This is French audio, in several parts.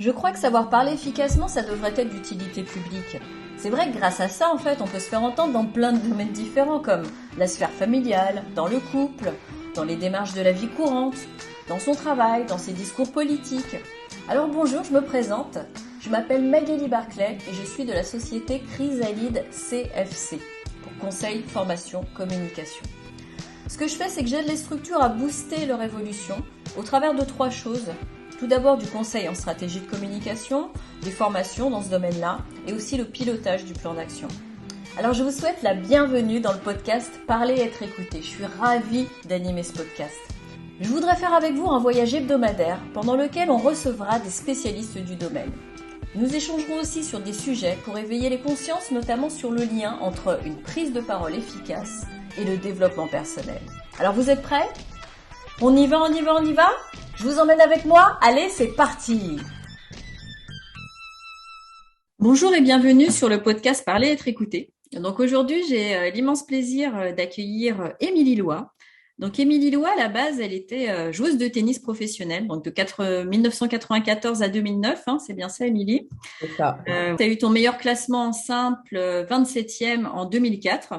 Je crois que savoir parler efficacement, ça devrait être d'utilité publique. C'est vrai que grâce à ça, en fait, on peut se faire entendre dans plein de domaines différents, comme la sphère familiale, dans le couple, dans les démarches de la vie courante, dans son travail, dans ses discours politiques. Alors bonjour, je me présente. Je m'appelle Magali Barclay et je suis de la société Chrysalide CFC, pour conseil, formation, communication. Ce que je fais, c'est que j'aide les structures à booster leur évolution au travers de 3 choses. Tout d'abord du conseil en stratégie de communication, des formations dans ce domaine-là et aussi le pilotage du plan d'action. Alors je vous souhaite la bienvenue dans le podcast Parler et être écouté. Je suis ravie d'animer ce podcast. Je voudrais faire avec vous un voyage hebdomadaire pendant lequel on recevra des spécialistes du domaine. Nous échangerons aussi sur des sujets pour éveiller les consciences, notamment sur le lien entre une prise de parole efficace et le développement personnel. Alors vous êtes prêts ? On y va ? Je vous emmène avec moi ? Allez, c'est parti ! Bonjour et bienvenue sur le podcast Parler et être écouté. Donc aujourd'hui, j'ai l'immense plaisir d'accueillir Émilie Loy. Donc Émilie Loy, à la base, elle était joueuse de tennis professionnelle, donc de 1994 à 2009, c'est bien ça Émilie ? C'est ça. Tu as eu ton meilleur classement en simple, 27e en 2004.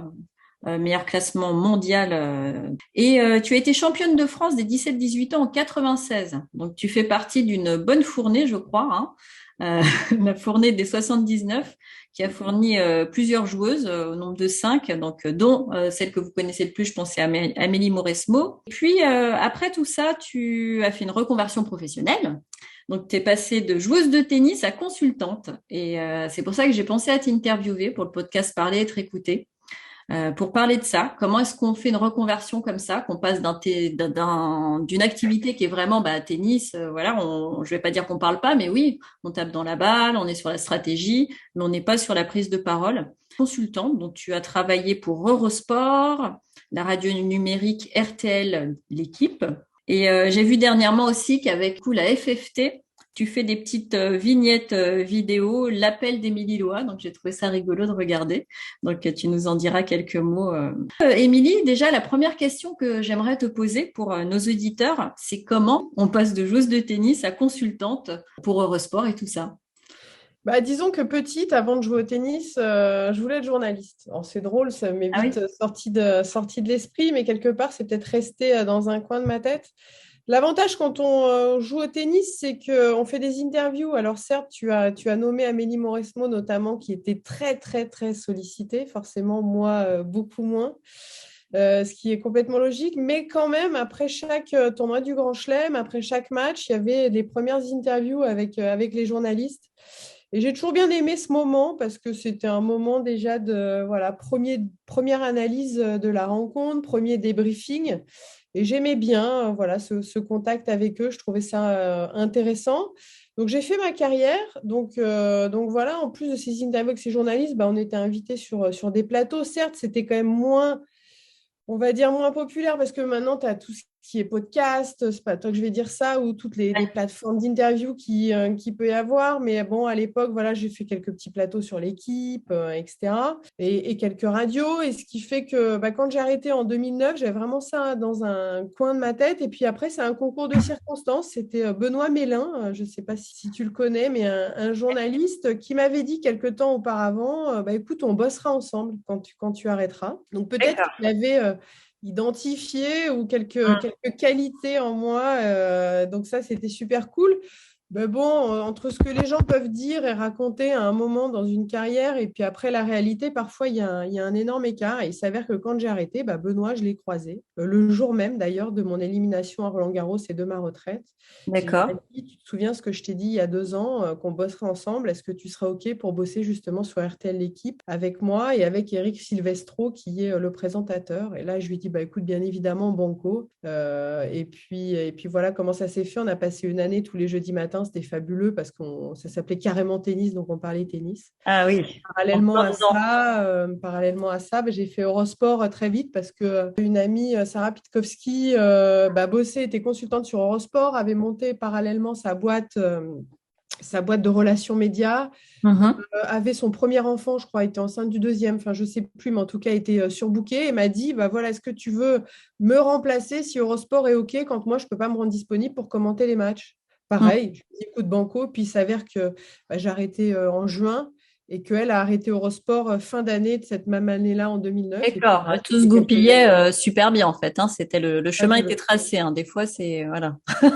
Meilleur classement mondial. Et tu as été championne de France des 17-18 ans en 96. Donc, tu fais partie d'une bonne fournée, je crois, la fournée des 79, qui a fourni plusieurs joueuses au nombre de 5, donc dont celle que vous connaissez le plus, je pense, c'est Amélie Mauresmo. Et puis, après tout ça, tu as fait une reconversion professionnelle. Donc, tu es passée de joueuse de tennis à consultante. Et c'est pour ça que j'ai pensé à t'interviewer pour le podcast Parler, être écouté. Pour parler de ça, comment est-ce qu'on fait une reconversion comme ça, qu'on passe d'une activité qui est vraiment tennis, je vais pas dire qu'on parle pas, mais oui, on tape dans la balle, on est sur la stratégie, mais on n'est pas sur la prise de parole. Consultante, donc tu as travaillé pour Eurosport, la radio numérique RTL, l'équipe, et j'ai vu dernièrement aussi qu'avec la FFT, tu fais des petites vignettes vidéo, l'appel d'Émilie Loy, donc j'ai trouvé ça rigolo de regarder. Donc tu nous en diras quelques mots. Émilie, déjà la première question que j'aimerais te poser pour nos auditeurs, c'est comment on passe de joueuse de tennis à consultante pour Eurosport et tout ça. Disons que petite, avant de jouer au tennis, je voulais être journaliste. Alors, c'est drôle, ça m'est Ah oui. vite sorti de l'esprit, mais quelque part, c'est peut-être resté dans un coin de ma tête. L'avantage quand on joue au tennis, c'est qu'on fait des interviews. Alors certes, tu as nommé Amélie Mauresmo notamment, qui était très, très, très sollicitée. Forcément, moi, beaucoup moins. Ce qui est complètement logique. Mais quand même, après chaque tournoi du Grand Chelem, après chaque match, il y avait les premières interviews avec les journalistes. Et j'ai toujours bien aimé ce moment parce que c'était un moment déjà de première analyse de la rencontre, premier débriefing. Et j'aimais bien ce contact avec eux. Je trouvais ça intéressant. Donc j'ai fait ma carrière. Donc voilà, en plus de ces interviews avec ces journalistes, on était invités sur des plateaux. Certes, c'était quand même moins, on va dire, moins populaire parce que maintenant, tu as tout ce qui est podcast, c'est pas toi que je vais dire ça, ou toutes les plateformes d'interview qui peut y avoir. Mais bon, à l'époque, voilà, j'ai fait quelques petits plateaux sur l'équipe, etc. Et quelques radios. Et ce qui fait que quand j'ai arrêté en 2009, j'avais vraiment ça dans un coin de ma tête. Et puis après, c'est un concours de circonstances. C'était Benoît Mélin, je ne sais pas si tu le connais, mais un journaliste qui m'avait dit quelque temps auparavant, écoute, on bossera ensemble quand tu arrêteras. Donc peut-être qu'il avait identifié ou quelques qualités en moi. Donc ça, c'était super cool. Mais bon, entre ce que les gens peuvent dire et raconter à un moment dans une carrière et puis après la réalité, parfois, il y a un énorme écart. Et il s'avère que quand j'ai arrêté, Benoît, je l'ai croisé. Le jour même, d'ailleurs, de mon élimination à Roland-Garros et de ma retraite. D'accord. Tu te souviens ce que je t'ai dit il y a 2 ans, qu'on bosserait ensemble. Est-ce que tu seras OK pour bosser justement sur RTL L'équipe avec moi et avec Eric Silvestro, qui est le présentateur? Et là, je lui dis, écoute, bien évidemment, banco. Et puis voilà comment ça s'est fait. On a passé une année tous les jeudis matins. C'était fabuleux parce que ça s'appelait carrément tennis, donc on parlait tennis. Ah oui. Parallèlement à ça, j'ai fait Eurosport très vite parce que une amie, Sarah Pitkowski, bossait, était consultante sur Eurosport, avait monté parallèlement sa boîte de relations médias, avait son premier enfant, je crois, était enceinte du deuxième, enfin je sais plus, mais en tout cas était surbookée et m'a dit, voilà, est-ce que tu veux me remplacer si Eurosport est OK quand moi je peux pas me rendre disponible pour commenter les matchs? Mm. pareil, je faisais coup de banco, puis il s'avère que j'ai arrêté en juin et qu'elle a arrêté Eurosport fin d'année de cette même année-là en 2009. Et puis D'accord. voilà, ça Tout se fait quelques goupillait années. super bien en fait, hein. C'était le chemin était Fabuleux, tracé, hein. Des fois, c'est voilà. tout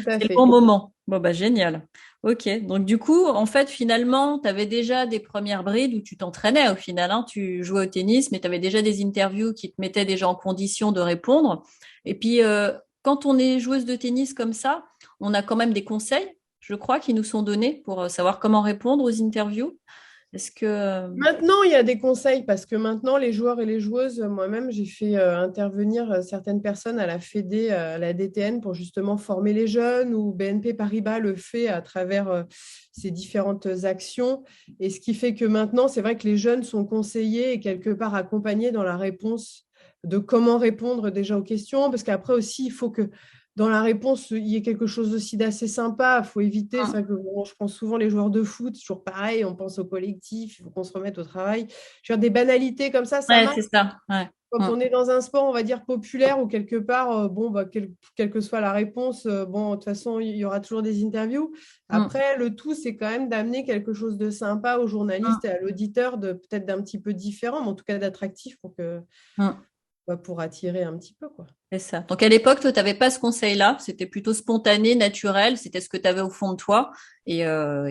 à C'est le bon fait. moment. Bon, bah, génial. Ok. Donc, du coup, en fait, finalement, tu avais déjà des premières brides où tu t'entraînais au final, hein. Tu jouais au tennis, mais tu avais déjà des interviews qui te mettaient déjà en condition de répondre. Et puis, quand on est joueuse de tennis comme ça, on a quand même des conseils, je crois, qui nous sont donnés pour savoir comment répondre aux interviews. Est-ce que... Maintenant, il y a des conseils parce que maintenant, les joueurs et les joueuses, moi-même, j'ai fait intervenir certaines personnes à la Fédé, à la DTN pour justement former les jeunes ou BNP Paribas le fait à travers ses différentes actions. Et ce qui fait que maintenant, c'est vrai que les jeunes sont conseillés et quelque part accompagnés dans la réponse de comment répondre déjà aux questions parce qu'après aussi, il faut que dans la réponse, il y ait quelque chose aussi d'assez sympa. Il faut éviter, c'est vrai que bon, je pense souvent les joueurs de foot, c'est toujours pareil, on pense au collectif, il faut qu'on se remette au travail. Je veux dire, des banalités comme ça Ouais, marche. c'est ça. Ouais. Quand on est dans un sport, on va dire populaire ou quelque part, bon, bah, quelle que soit la réponse, bon, de toute façon, il y aura toujours des interviews. Mm. Après, le tout, c'est quand même d'amener quelque chose de sympa aux journalistes et Mm. à l'auditeur, de peut-être d'un petit peu différent, mais en tout cas d'attractif Mm. pour attirer un petit peu, quoi. C'est ça. Donc à l'époque, toi, tu n'avais pas ce conseil-là. C'était plutôt spontané, naturel. C'était ce que tu avais au fond de toi. Et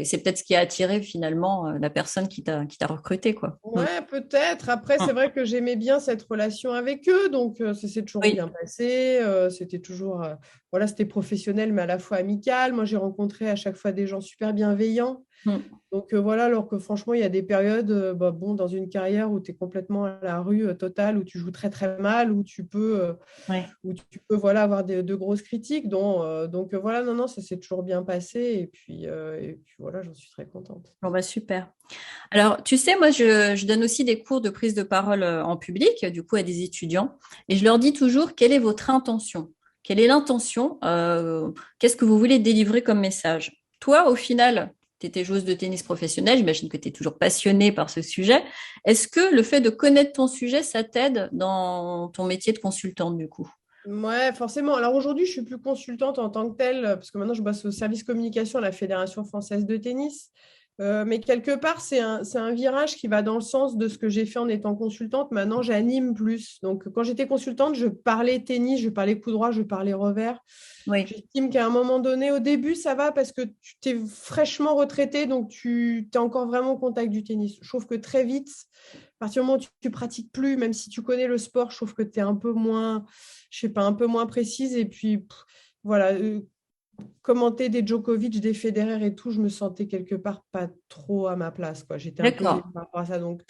c'est peut-être ce qui a attiré finalement la personne qui t'a recruté, quoi. Mm. Ouais, peut-être. Après, c'est Mm. vrai que j'aimais bien cette relation avec eux, donc ça s'est toujours Oui. bien passé. C'était toujours, voilà, c'était professionnel, mais à la fois amical. Moi, j'ai rencontré à chaque fois des gens super bienveillants. Mm. Donc voilà, alors que franchement, il y a des périodes, bah, bon, dans une carrière où tu es complètement à la rue totale, où tu joues très très mal, Ouais. où tu peux voilà, avoir de grosses critiques. Donc voilà, non, non, ça s'est toujours bien passé. Et puis voilà, j'en suis très contente. Bon, bah, super. Alors, tu sais, moi, je donne aussi des cours de prise de parole en public, du coup, à des étudiants. Et je leur dis toujours, quelle est votre intention? Quelle est l'intention? Qu'est-ce que vous voulez délivrer comme message? Toi, au final, tu étais joueuse de tennis professionnelle, j'imagine que tu es toujours passionnée par ce sujet. Est-ce que le fait de connaître ton sujet, ça t'aide dans ton métier de consultante, du coup? Ouais, forcément. Alors aujourd'hui, je suis plus consultante en tant que telle, parce que maintenant, je bosse au service communication à la Fédération française de tennis. Mais quelque part, c'est un virage qui va dans le sens de ce que j'ai fait en étant consultante. Maintenant, j'anime plus. Donc, quand j'étais consultante, je parlais tennis, je parlais coup droit, je parlais revers. Oui, J'estime qu'à un moment donné, au début, ça va parce que tu t'es fraîchement retraité, donc tu es encore vraiment au contact du tennis. Je trouve que très vite, à partir du moment où tu pratiques plus, même si tu connais le sport, je trouve que tu es un peu moins, je sais pas, un peu moins précise. Et puis, voilà, commenter des Djokovic, des Federer et tout, je me sentais quelque part pas trop à ma place, quoi. J'étais un peu d'accord. gênée par rapport à ça. Donc,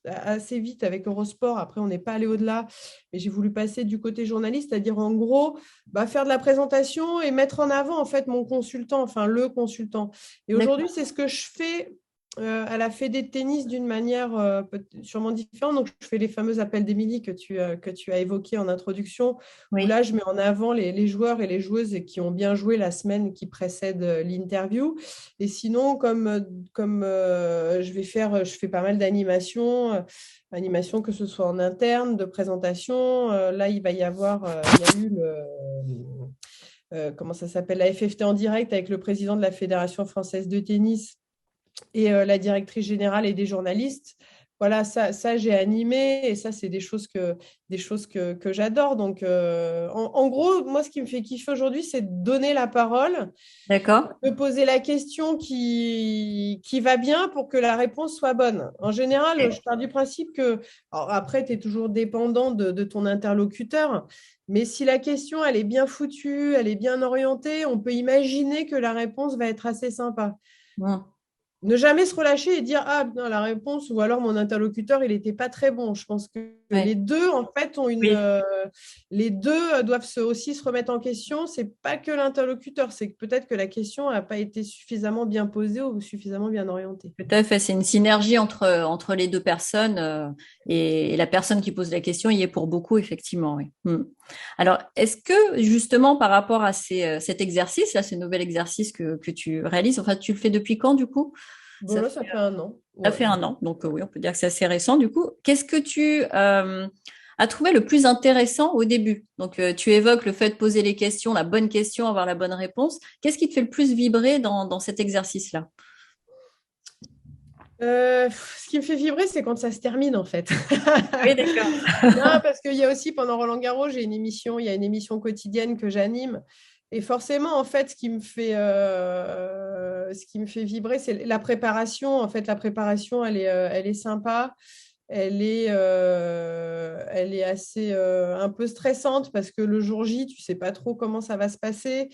assez vite avec Eurosport, après, on n'est pas allé au-delà, mais j'ai voulu passer du côté journaliste, c'est-à-dire en gros, bah, faire de la présentation et mettre en avant, en fait, mon consultant, enfin, le consultant. Et aujourd'hui, D'accord. c'est ce que je fais à la Fédé de tennis d'une manière sûrement différente. Donc, je fais les fameux appels d'Émilie que tu as évoqués en introduction, où Oui, là, je mets en avant les joueurs et les joueuses qui ont bien joué la semaine qui précède l'interview. Et sinon, je fais pas mal d'animations, que ce soit en interne, de présentation. Là, il va y avoir, il y a eu comment ça s'appelle, la FFT en direct avec le président de la Fédération française de tennis et la directrice générale et des journalistes. Voilà, ça j'ai animé et ça, c'est des choses que j'adore. Donc, en gros, moi, ce qui me fait kiffer aujourd'hui, c'est de donner la parole, d'accord. de poser la question qui va bien pour que la réponse soit bonne. En général, je pars du principe que, alors après, tu es toujours dépendant de ton interlocuteur, mais si la question, elle est bien foutue, elle est bien orientée, on peut imaginer que la réponse va être assez sympa. Mm. Ne jamais se relâcher et dire ah non, la réponse ou alors mon interlocuteur il n'était pas très bon. Je pense que les Ouais. deux en fait Oui. les deux doivent aussi se remettre en question. C'est pas que l'interlocuteur, c'est que peut-être que la question n'a pas été suffisamment bien posée ou suffisamment bien orientée. Tout à fait, c'est une synergie entre les deux personnes et la personne qui pose la question y est pour beaucoup, effectivement. Oui. Mm. Alors, est-ce que justement par rapport à cet exercice, là, ce nouvel exercice que tu réalises, enfin, tu le fais depuis quand du coup? Bon Ça là fait, ça fait un an. ça Ouais. fait un an, donc oui, on peut dire que c'est assez récent du coup. Qu'est-ce que tu as trouvé le plus intéressant au début? Donc, tu évoques le fait de poser les questions, la bonne question, avoir la bonne réponse. Qu'est-ce qui te fait le plus vibrer dans cet exercice-là? Ce qui me fait vibrer, c'est quand ça se termine, en fait. Oui, d'accord. Non, parce qu'il y a aussi, pendant Roland-Garros, il y a une émission quotidienne que j'anime. Et forcément, en fait, ce qui me fait vibrer, c'est la préparation. En fait, la préparation, elle est sympa. Elle est assez un peu stressante parce que le jour J, tu sais pas trop comment ça va se passer.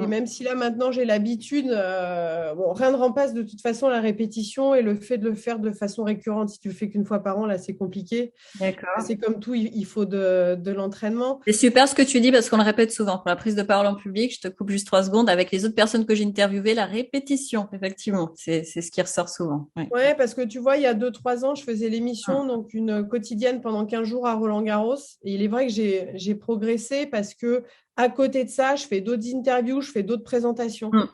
Et même si là maintenant j'ai l'habitude, bon, rien ne remplace de toute façon la répétition et le fait de le faire de façon récurrente. Si tu le fais qu'une fois par an, là c'est compliqué. D'accord. C'est comme tout, il faut de l'entraînement. C'est super ce que tu dis parce qu'on le répète souvent. Pour la prise de parole en public, je te coupe juste 3 secondes. Avec les autres personnes que j'ai interviewées, la répétition, effectivement, c'est ce qui ressort souvent. Oui. Ouais, parce que tu vois, il y a 2, 3 ans, je faisais l'émission, Hum, donc une quotidienne pendant 15 jours à Roland-Garros. Et il est vrai que j'ai progressé parce que à côté de ça, je fais d'autres interviews, je fais d'autres présentations. hum.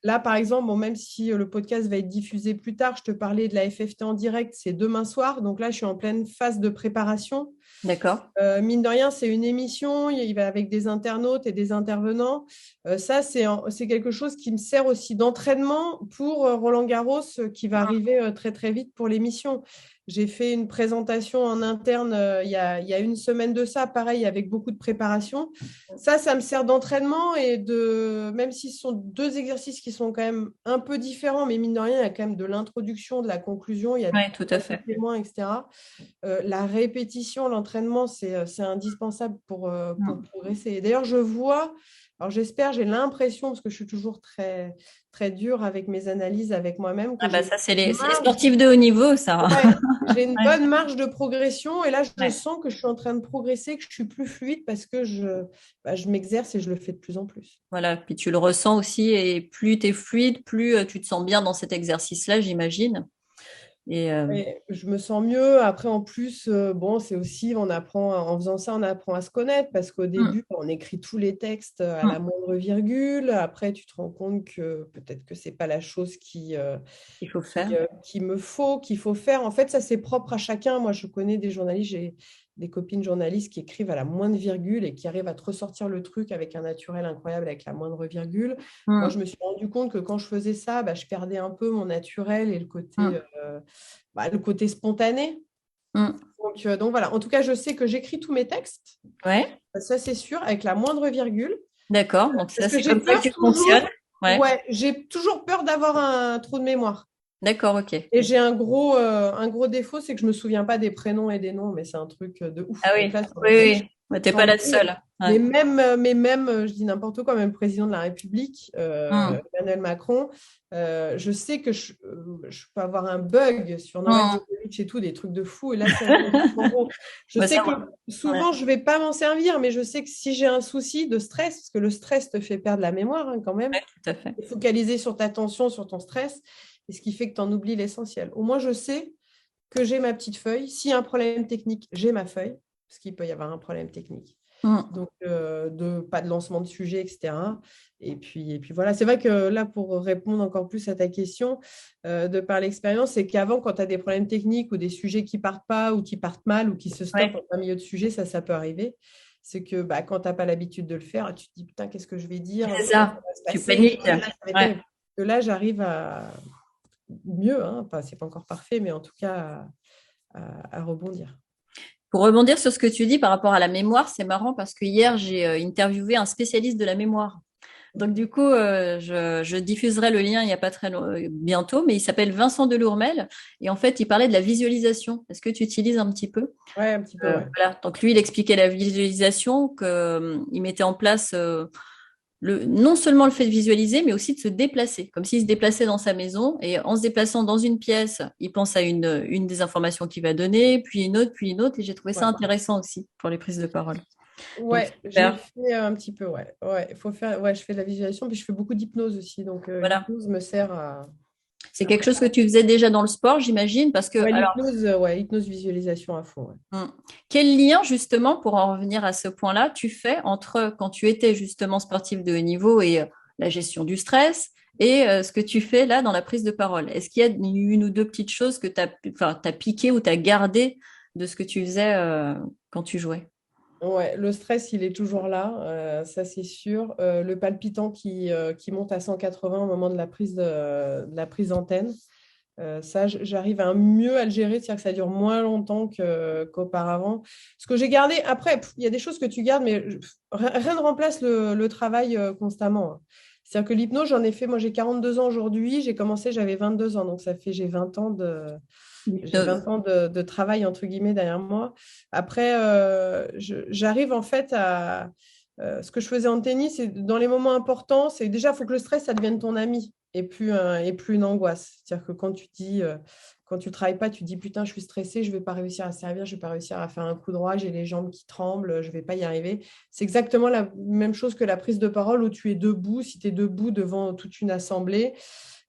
Là, par exemple, bon, même si le podcast va être diffusé plus tard, je te parlais de la FFT en direct, c'est demain soir. Donc là, je suis en pleine phase de préparation. D'accord. Mine de rien, c'est une émission, il va avec des internautes et des intervenants. Ça, c'est quelque chose qui me sert aussi d'entraînement pour Roland-Garros qui va arriver très, très vite pour l'émission. J'ai fait une présentation en interne il y a une semaine de ça, pareil, avec beaucoup de préparation. Ça me sert d'entraînement même si ce sont deux exercices qui sont quand même un peu différents, mais mine de rien, il y a quand même de l'introduction, de la conclusion, il y a Oui, tout à des fait. témoins, etc. La répétition, l'entraînement, c'est indispensable pour Hum. progresser. Et d'ailleurs, je vois, alors j'espère, j'ai l'impression, parce que je suis toujours très, très dure avec mes analyses, avec moi-même, que Ah bah j'ai ça, une c'est les marge, sportifs de haut niveau, ça. ouais, j'ai une Ouais, bonne marge de progression. Et là, je ouais. sens que je suis en train de progresser, que je suis plus fluide parce que je m'exerce et je le fais de plus en plus. Voilà. Puis tu le ressens aussi, et plus tu es fluide, plus tu te sens bien dans cet exercice-là, j'imagine. Et Ouais, je me sens mieux. Après, en plus, bon, c'est aussi, on apprend, en faisant ça, on apprend à se connaître parce qu'au hum, début, on écrit tous les textes à la hum. moindre virgule. Après, tu te rends compte que peut-être que c'est pas la chose Il faut faire. qu'il faut faire. En fait, ça, c'est propre à chacun. Moi, je connais des journalistes, j'ai des copines journalistes qui écrivent à la moindre virgule et qui arrivent à te ressortir le truc avec un naturel incroyable avec la moindre virgule. Moi, je Hum, me suis rendu compte que quand je faisais ça, bah, je perdais un peu mon naturel et hum, le côté spontané. hum. Donc voilà, en tout cas, je sais que j'écris tous mes textes, Ouais, ça c'est sûr, avec la moindre virgule, d'accord. Donc parce ça, que c'est j'ai comme ça que peur tu fonctionnes. toujours, Ouais, ouais, j'ai toujours peur d'avoir un trou de mémoire. d'accord, ok. Et j'ai un gros défaut, c'est que je me souviens pas des prénoms et des noms, mais c'est un truc de ouf. Ah Donc oui, là, oui, oui. Bah, t'es j'en pas la brûle. seule. Ouais. Je dis n'importe quoi, même le président de la République, Hum, Emmanuel Macron, je sais que je peux avoir un bug sur Novak hum. Djokovic et tout, des trucs de fou. Et là, ça, en gros, je Bah, sais ça que va. Ouais. souvent, je vais pas m'en servir, mais je sais que si j'ai un souci de stress, parce que le stress te fait perdre la mémoire quand même, Ouais, tout à fait. et focaliser sur ta tension, sur ton stress, et ce qui fait que tu en oublies l'essentiel. Au moins, je sais que j'ai ma petite feuille. S'il y a un problème technique, j'ai ma feuille, parce qu'il peut y avoir un problème technique. Hum. Donc, pas de lancement de sujet, etc. Et puis voilà, c'est vrai que là, pour répondre encore plus à ta question, de par l'expérience, c'est qu'avant, quand tu as des problèmes techniques ou des sujets qui partent pas ou qui partent mal ou qui se stoppent Ouais, en plein milieu de sujet, ça peut arriver. C'est que bah, quand tu n'as pas l'habitude de le faire, tu te dis, putain, qu'est-ce que je vais dire? c'est Comment ça ça. va se Tu passer? paniques. Là, ça va être Ouais. terrible. Que là, j'arrive à mieux, hein, enfin, c'est pas encore parfait, mais en tout cas, à rebondir. Pour rebondir sur ce que tu dis par rapport à la mémoire, c'est marrant parce que hier, j'ai interviewé un spécialiste de la mémoire. Donc, du coup, je diffuserai le lien il n'y a pas bientôt, mais il s'appelle Vincent Delourmel. Et en fait, il parlait de la visualisation. Est-ce que tu utilises un petit peu? Ouais, un petit peu, ouais. Voilà. Donc, lui, il expliquait la visualisation, qu'il mettait en place non seulement le fait de visualiser, mais aussi de se déplacer, comme s'il se déplaçait dans sa maison. Et en se déplaçant dans une pièce, il pense à une des informations qu'il va donner, puis une autre, puis une autre. Et j'ai trouvé ça Ouais. intéressant aussi pour les prises de parole. Donc, Ouais, j'ai super. fait un petit peu, ouais. Ouais, faut faire, ouais, je fais de la visualisation, puis je fais beaucoup d'hypnose aussi. Donc, Voilà. l'hypnose me sert C'est à quelque chose que tu faisais déjà dans le sport, j'imagine, parce que, Ouais, alors, l'hypnose, ouais, hypnose visualisation à fond. Ouais. quel lien, justement, pour en revenir à ce point-là, tu fais entre quand tu étais justement sportif de haut niveau et la gestion du stress et ce que tu fais là dans la prise de parole? Est-ce qu'il y a une ou deux petites choses que tu as, enfin, t'as piqué ou tu as gardé de ce que tu faisais quand tu jouais? Ouais, le stress, il est toujours là, ça c'est sûr. Le palpitant qui monte à 180 au moment de la prise d'antenne. Ça, j'arrive à mieux à le gérer, c'est-à-dire que ça dure moins longtemps qu'auparavant. Ce que j'ai gardé, après, il y a des choses que tu gardes, mais rien ne remplace le travail constamment, hein. C'est-à-dire que l'hypnose, j'en ai fait, moi j'ai 42 ans aujourd'hui, j'ai commencé, j'avais 22 ans, donc ça fait, j'ai 20 ans de travail, entre guillemets, derrière moi. Après, j'arrive en fait à... ce que je faisais en tennis, c'est dans les moments importants, c'est déjà, il faut que le stress, ça devienne ton ami et plus une angoisse. C'est-à-dire que quand tu dis, quand tu travailles pas, tu dis putain, je suis stressée, je vais pas réussir à servir, je vais pas réussir à faire un coup droit, j'ai les jambes qui tremblent, je vais pas y arriver. C'est exactement la même chose que la prise de parole où tu es debout. Si tu es debout devant toute une assemblée,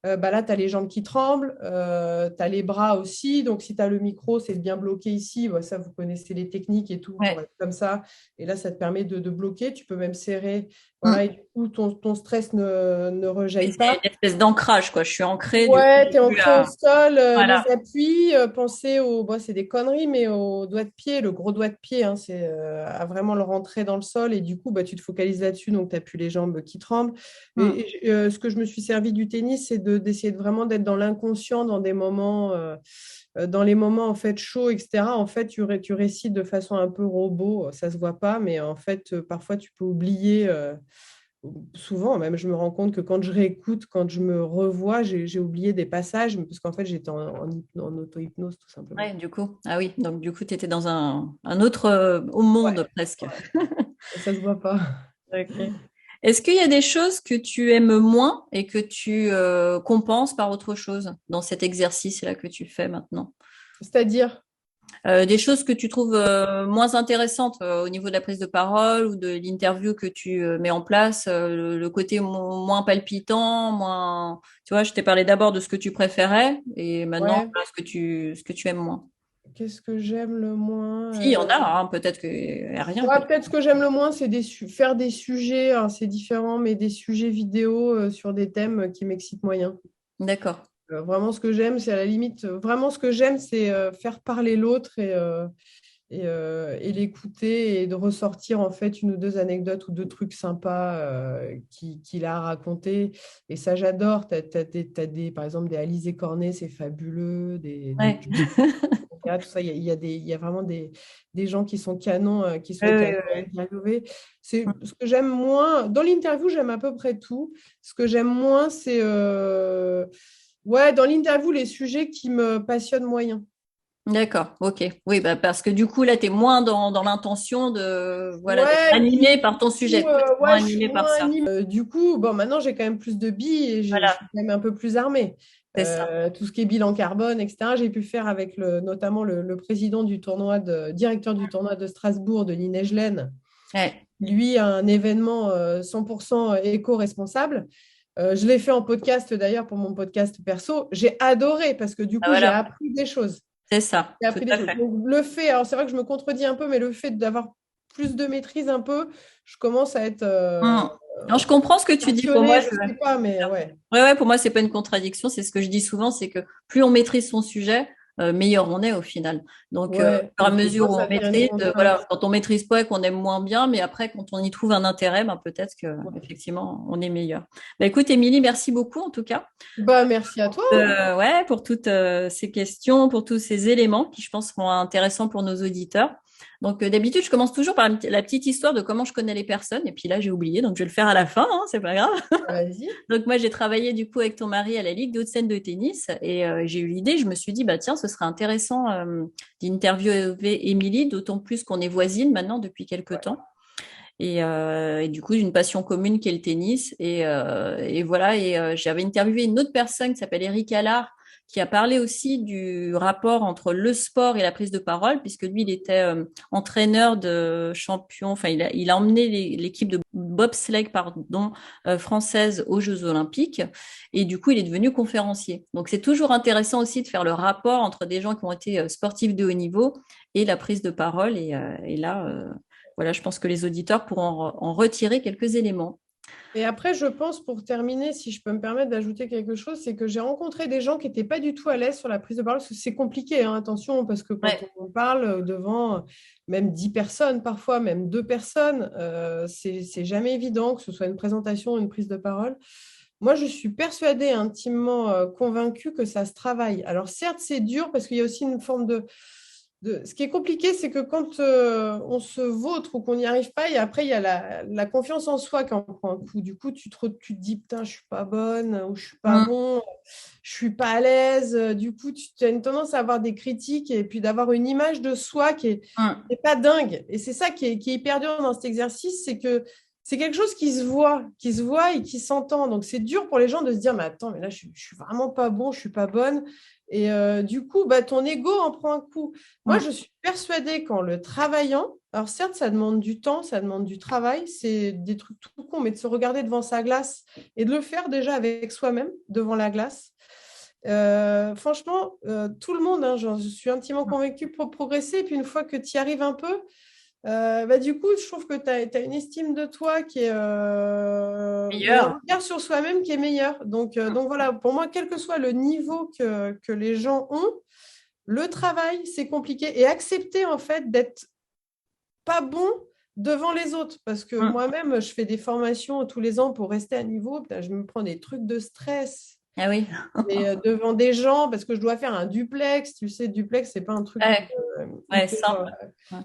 bah là, tu as les jambes qui tremblent, tu as les bras aussi. Donc, si tu as le micro, c'est de bien bloquer ici. Bah, ça, vous connaissez les techniques et tout pour Ouais. être comme ça. Et là, ça te permet de bloquer. Tu peux même serrer. Voilà, et Mm. du coup, ton stress ne Et rejaillit c'est pas. une espèce d'ancrage, quoi. Je suis ancrée, du coup, Ouais, tu j'ai es plus ancré au à... sol, les Voilà. appuis, pensez au, bon, c'est des conneries, mais au doigt de pied, le gros doigt de pied, hein, c'est à vraiment le rentrer dans le sol et du coup, bah, tu te focalises là-dessus, donc tu n'as plus les jambes qui tremblent. Mm. Ce que je me suis servi du tennis, c'est d'essayer de vraiment d'être dans l'inconscient dans des moments, dans les moments en fait chauds, etc. En fait, tu récites de façon un peu robot, ça se voit pas, mais en fait, parfois tu peux oublier. Souvent, même, je me rends compte que quand je réécoute, quand je me revois, j'ai oublié des passages, parce qu'en fait, j'étais en auto-hypnose, tout simplement. Ouais, du coup. Ah oui, donc du coup, tu étais dans un autre au Ouais, monde presque. ouais. Ça se voit pas. Ok. Est-ce qu'il y a des choses que tu aimes moins et que tu compenses par autre chose dans cet exercice-là que tu fais maintenant? C'est-à-dire, Des choses que tu trouves moins intéressantes au niveau de la prise de parole ou de l'interview que tu mets en place, le côté moins palpitant, moins, tu vois, je t'ai parlé d'abord de ce que tu préférais et maintenant ouais, voilà, ce que tu aimes moins. qu'est-ce que j'aime le moins? Si, il y en a, hein, peut-être que rien que Ouais, peut-être ce que j'aime le moins, c'est faire des sujets, hein, c'est différent, mais des sujets vidéo sur des thèmes qui m'excitent moyen. d'accord. Vraiment, ce que j'aime, c'est à la limite, vraiment ce que j'aime, c'est faire parler l'autre et l'écouter et de ressortir en fait une ou deux anecdotes ou deux trucs sympas qu'il a raconté. Et ça, j'adore. Par exemple, des Alizé Cornet, c'est fabuleux. Ouais. Tout ça, il y a vraiment des gens qui sont canons, à Ouais. interviewer. C'est ce que j'aime moins. Dans l'interview, j'aime à peu près tout. Ce que j'aime moins, c'est ouais, dans l'interview, les sujets qui me passionnent moyen. D'accord, ok. Oui, bah parce que du coup, là, tu es moins dans l'intention de, voilà, d'être Ouais, animé par ton sujet. Toi, t'es moins ouais, je suis animé par moins ça. animée. Du coup, bon, maintenant j'ai quand même plus de billes et je suis Voilà, quand même un peu plus armée. c'est ça. Tout ce qui est bilan carbone, etc., j'ai pu faire avec notamment le président du tournoi, directeur du tournoi de Strasbourg, de Gelen, Ouais. lui, un événement 100% éco-responsable. Je l'ai fait en podcast d'ailleurs pour mon podcast perso. J'ai adoré parce que du Ah, coup, j'ai voilà, appris des choses. c'est ça, J'ai tout appris des à choses. fait. Donc, le fait, alors c'est vrai que je me contredis un peu, mais le fait d'avoir plus de maîtrise un peu, je commence à être Non, je comprends ce que tu dis. Pour moi, passionnée, je sais pas, mais ouais. ouais, ouais, pour moi, c'est pas une contradiction. C'est ce que je dis souvent, c'est que plus on maîtrise son sujet, meilleur on est au final. Donc, au Ouais, fur et à donc des mesure fois, où on ça devient une maîtrise, contrainte. voilà, quand on maîtrise pas et qu'on aime moins bien, mais après, quand on y trouve un intérêt, ben, peut-être que Ouais. effectivement, on est meilleur. Bah, écoute, Émilie, merci beaucoup en tout cas. Bah, merci à toi. Ouais, pour toutes ces questions, pour tous ces éléments qui, je pense, seront intéressants pour nos auditeurs. Donc, d'habitude, je commence toujours par la petite histoire de comment je connais les personnes. Et puis là, j'ai oublié, donc je vais le faire à la fin, hein, c'est pas grave. Vas-y. Donc, moi, j'ai travaillé du coup avec ton mari à la Ligue de Hauts-de-Seine de tennis et j'ai eu l'idée, je me suis dit, bah tiens, ce serait intéressant d'interviewer Émilie, d'autant plus qu'on est voisines maintenant depuis quelques temps. Et du coup, une passion commune qui est le tennis. Et voilà, j'avais interviewé une autre personne qui s'appelle Eric Allard, qui a parlé aussi du rapport entre le sport et la prise de parole, puisque lui, il était entraîneur de champions, enfin, il a emmené l'équipe de bobsleigh, pardon, française aux Jeux Olympiques. Et du coup, il est devenu conférencier. Donc, c'est toujours intéressant aussi de faire le rapport entre des gens qui ont été sportifs de haut niveau et la prise de parole. Et là, voilà, je pense que les auditeurs pourront en retirer quelques éléments. Et après, je pense, pour terminer, si je peux me permettre d'ajouter quelque chose, c'est que j'ai rencontré des gens qui n'étaient pas du tout à l'aise sur la prise de parole, parce que c'est compliqué, hein, attention, parce que quand Ouais. on parle devant même 10 personnes, parfois même 2 personnes, c'est jamais évident, que ce soit une présentation ou une prise de parole. Moi, je suis persuadée, intimement convaincue que ça se travaille. Alors, certes, c'est dur parce qu'il y a aussi une forme Ce qui est compliqué, c'est que quand on se vautre ou qu'on n'y arrive pas, et après, il y a la confiance en soi qui en prend un coup. Du coup, tu te dis, putain, je suis pas bonne, ou je suis pas Mm, bon, je suis pas à l'aise. Du coup, tu as une tendance à avoir des critiques et puis d'avoir une image de soi qui mm. est pas dingue. Et c'est ça qui est hyper dur dans cet exercice, c'est que c'est quelque chose qui se voit et qui s'entend. Donc, c'est dur pour les gens de se dire, mais attends, mais là, je suis vraiment pas bon, je suis pas bonne. Et du coup, bah, ton ego en prend un coup. Moi, Mm. je suis persuadée qu'en le travaillant, alors certes, ça demande du temps, ça demande du travail, c'est des trucs tout cons, mais de se regarder devant sa glace et de le faire déjà avec soi-même devant la glace. Franchement, tout le monde, hein, je suis intimement convaincue pour progresser. Et puis une fois que tu y arrives un peu, bah, du coup, je trouve que tu as une estime de toi qui est, et un Meilleur. regard sur soi-même qui est meilleur. Donc voilà, pour moi, quel que soit le niveau que les gens ont, le travail, c'est compliqué. Et accepter en fait d'être pas bon devant les autres. Parce que Mm. moi-même, je fais des formations tous les ans pour rester à niveau. Putain, je me prends des trucs de stress. Ah oui. Et devant des gens, parce que je dois faire un duplex. Tu sais, duplex, c'est pas un truc Ouais, ouais, hyper, simple. Ouais.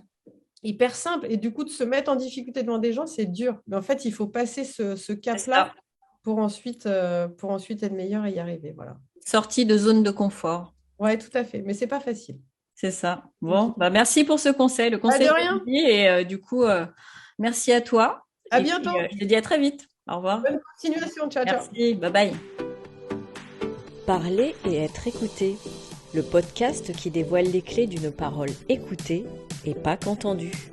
hyper simple. Et du coup, de se mettre en difficulté devant des gens, c'est dur. Mais en fait, il faut passer ce C'est cap-là ça. pour ensuite être meilleur et y arriver. Voilà. Sortie de zone de confort. Ouais, tout à fait. Mais c'est pas facile. C'est ça. C'est Bon, tout. bah merci pour ce conseil, le Pas de conseil de rien. vie. Et du coup, merci à toi. À Et puis, bientôt. je te dis à très vite. Au revoir. Bonne continuation. Ciao, ciao. Merci. Bye bye. Parler et être écouté, le podcast qui dévoile les clés d'une parole écoutée et pas qu'entendue.